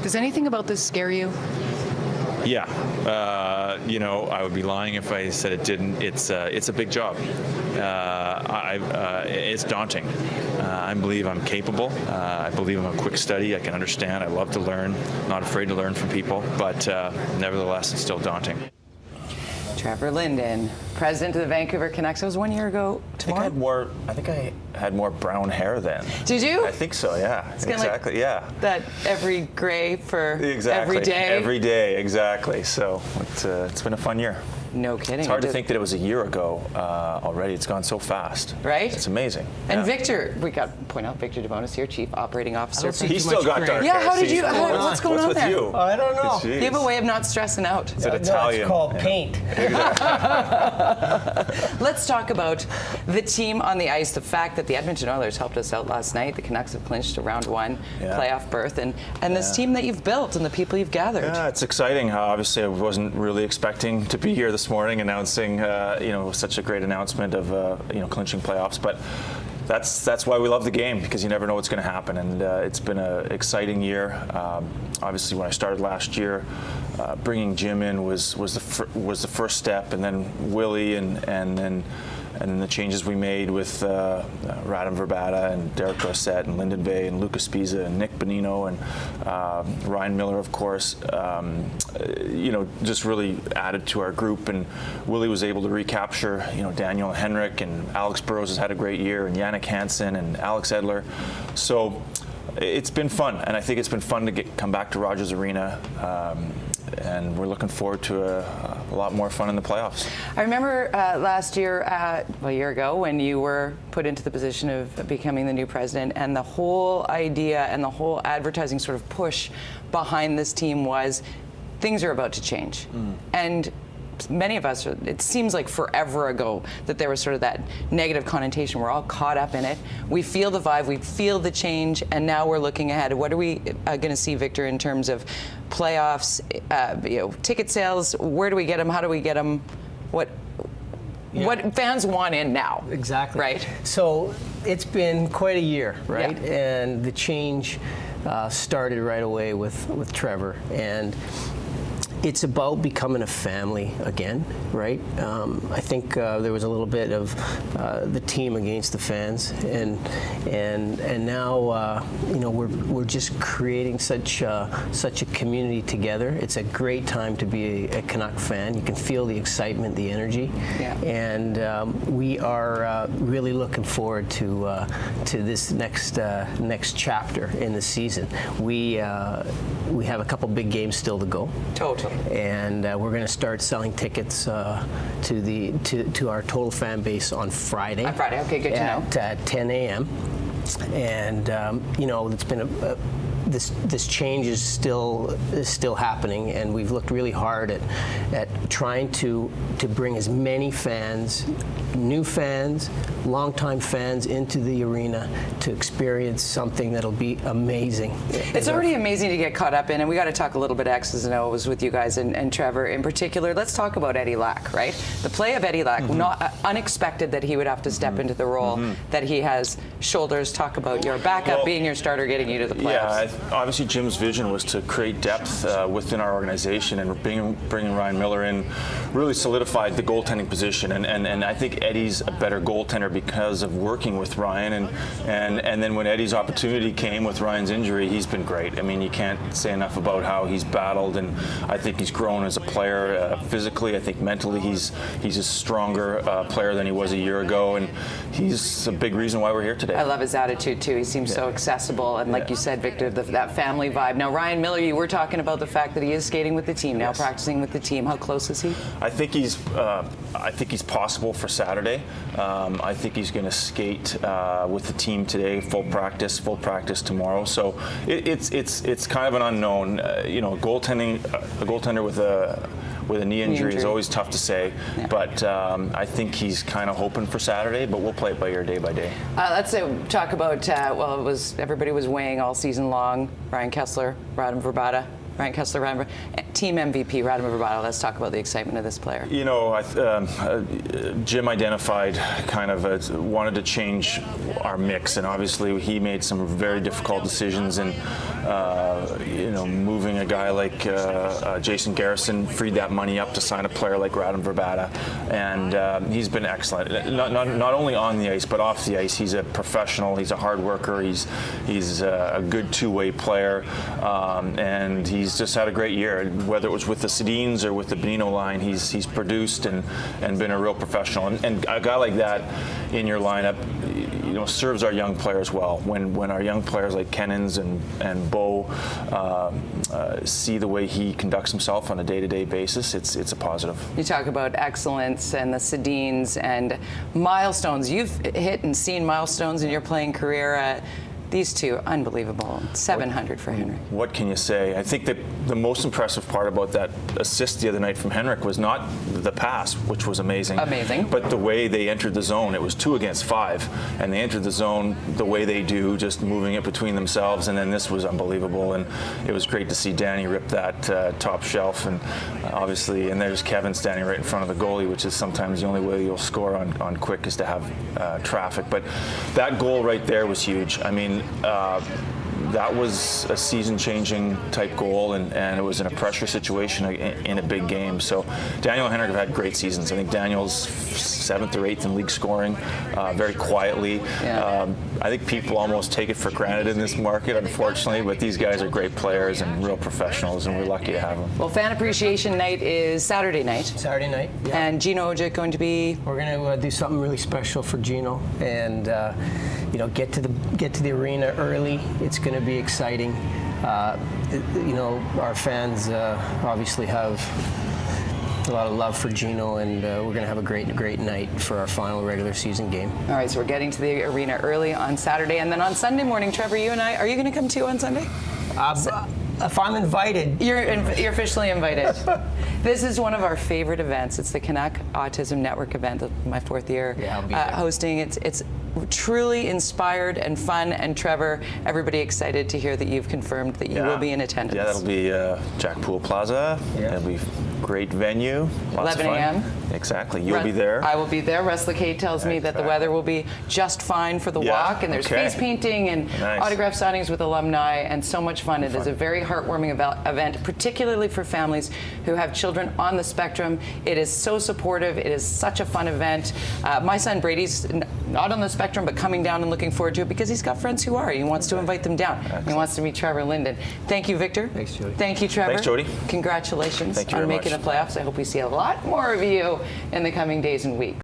Does anything about this scare you? Yeah, I would be lying if I said it didn't. It's a big job. It's daunting. I believe I'm capable. I believe I'm a quick study. I can understand. I love to learn. Not afraid to learn from people. But nevertheless, it's still daunting. Trevor Linden, president of the Vancouver Canucks. That was 1 year ago tomorrow. I think I had more brown hair then. Did you? I think so, yeah. It's exactly, like yeah. That every gray for exactly. every day. Every day, exactly. So it's been a fun year. No kidding. It's hard to think that it was a year ago already. It's gone so fast. Right? It's amazing. And yeah. Victor, we got to point out Victor DeBonis here, Chief Operating Officer. He's still got dark hair. Yeah, how did you? What's going on with there? you? I don't know. You have a way of not stressing out. It's an Italian. It's called paint. Let's talk about the team on the ice. The fact that the Edmonton Oilers helped us out last night. The Canucks have clinched a round 1 playoff berth, and this team that you've built and the people you've gathered. Yeah, it's exciting. Obviously, I wasn't really expecting to be here this morning announcing, such a great announcement of, clinching playoffs, but. That's why we love the game, because you never know what's going to happen, and it's been an exciting year. Obviously, when I started last year, bringing Jim in was the first step, and then Willie, and then the changes we made with Radim Verbata and Derek Dorsett and Linden Bay and Lucas Spiza and Nick Bonino and Ryan Miller, of course, just really added to our group. And Willie was able to recapture, Daniel Henrik, and Alex Burrows has had a great year, and Yannick Hansen and Alex Edler. So it's been fun, and I think it's been fun to come back to Rogers Arena. And we're looking forward to a lot more fun in the playoffs. I remember last year, a year ago, when you were put into the position of becoming the new president, and the whole idea and the whole advertising sort of push behind this team was things are about to change. And many of us, it seems like forever ago that there was sort of that negative connotation. We're all caught up in it. We feel the vibe, we feel the change, and now we're looking ahead. What are we going to see, Victor, in terms of playoffs, ticket sales? Where do we get them? How do we get them? What fans want in now? Exactly. Right? So it's been quite a year, right? Yeah. And the change started right away with Trevor. And it's about becoming a family again, right? I think there was a little bit of the team against the fans, and now we're just creating such a community together. It's a great time to be a Canuck fan. You can feel the excitement, the energy, and we are really looking forward to this next chapter in the season. We have a couple big games still to go. Totally. And we're going to start selling tickets to our total fan base on Friday. On Friday, okay, good to know. At 10 a.m. And it's been this change is still happening, and we've looked really hard at trying to bring as many fans, new fans, longtime fans into the arena to experience something that'll be amazing. It's already amazing to get caught up in, and we got to talk a little bit X's and O's with you guys and Trevor in particular. Let's talk about Eddie Lack, right? The play of Eddie Lack, not unexpected that he would have to step into the role that he has. Shoulders, talk about your backup being your starter, getting you to the playoffs. Yeah, obviously Jim's vision was to create depth within our organization, and bringing Ryan Miller in really solidified the goaltending position, and I think Eddie's a better goaltender because of working with Ryan, and then when Eddie's opportunity came with Ryan's injury, he's been great. I mean, you can't say enough about how he's battled, and I think he's grown as a player physically. I think mentally he's a stronger player than he was a year ago, and he's a big reason why we're here today. I love his attitude too. He seems so accessible, and like you said, Victor, that family vibe. Now, Ryan Miller, you were talking about the fact that he is skating with the team now, practicing with the team. How close is he? I think he's possible for Saturday. I think he's going to skate with the team today, full practice tomorrow. So it's kind of an unknown. A goaltender with a knee injury is always tough to say, but I think he's kind of hoping for Saturday, but we'll play it by ear, day by day. Let's talk about, everybody was weighing all season long, Ryan Kesler, Radim Verbata. Ryan Kesler, team MVP, Radim Verbata. Let's talk about the excitement of this player. Jim identified wanted to change our mix, and obviously he made some very difficult decisions, and moving guy like Jason Garrison freed that money up to sign a player like Radim Verbata, and he's been excellent. Not only on the ice, but off the ice. He's a professional. He's a hard worker. He's a good two-way player, and he's just had a great year. Whether it was with the Sedins or with the Benino line, he's produced and been a real professional. And a guy like that in your lineup, serves our young players well. When our young players like Kennins and Bo see the way he conducts himself on a day-to-day basis, it's a positive. You talk about excellence and the Sedins and milestones. You've hit and seen milestones in your playing career. These two, unbelievable. 700 for Henrik. What can you say? I think that the most impressive part about that assist the other night from Henrik was not the pass, which was amazing. Amazing. But the way they entered the zone. It was 2 against 5, and they entered the zone the way they do, just moving it between themselves, and then this was unbelievable. And it was great to see Danny rip that top shelf, and obviously, and there's Kevin standing right in front of the goalie, which is sometimes the only way you'll score on quick is to have traffic. But that goal right there was huge. I mean, that was a season-changing type goal, and it was in a pressure situation in a big game. So Daniel and Henrik have had great seasons. I think Daniel's 7th or 8th in league scoring, very quietly. Yeah. I think people almost take it for granted in this market, unfortunately, but these guys are great players and real professionals, and we're lucky to have them. Well, Fan Appreciation Night is Saturday night. Saturday night. Yeah. And Gino Ojic going to be? We're going to do something really special for Gino, and get to the arena early. It's going to be exciting. Our fans obviously have a lot of love for Gino, and we're going to have a great night for our final regular season game. All right, so we're getting to the arena early on Saturday, and then on Sunday morning, Trevor, you and I, are you going to come too on Sunday? If I'm invited. You're officially invited. This is one of our favorite events. It's the Canuck Autism Network event, my 4th year hosting. It's truly inspired and fun. And Trevor, everybody excited to hear that you've confirmed that you will be in attendance. Yeah, that'll be Jack Pool Plaza. Yeah. It'll be great venue. Lots 11 of fun. a.m. Exactly. You'll be there. I will be there. Russ Lacate tells me that the weather will be just fine for the walk, and there's face painting and autograph signings with alumni, and so much fun. It is a very heartwarming event, particularly for families who have children on the spectrum. It is so supportive. It is such a fun event. My son Brady's not on the spectrum, but coming down and looking forward to it because he's got friends who are. He wants to invite them down. Excellent. He wants to meet Trevor Linden. Thank you, Victor. Thanks, Jody. Thank you, Trevor. Thanks, Jody. Congratulations Thank you on very making much. the playoffs. I hope we see a lot more of you in the coming days and weeks.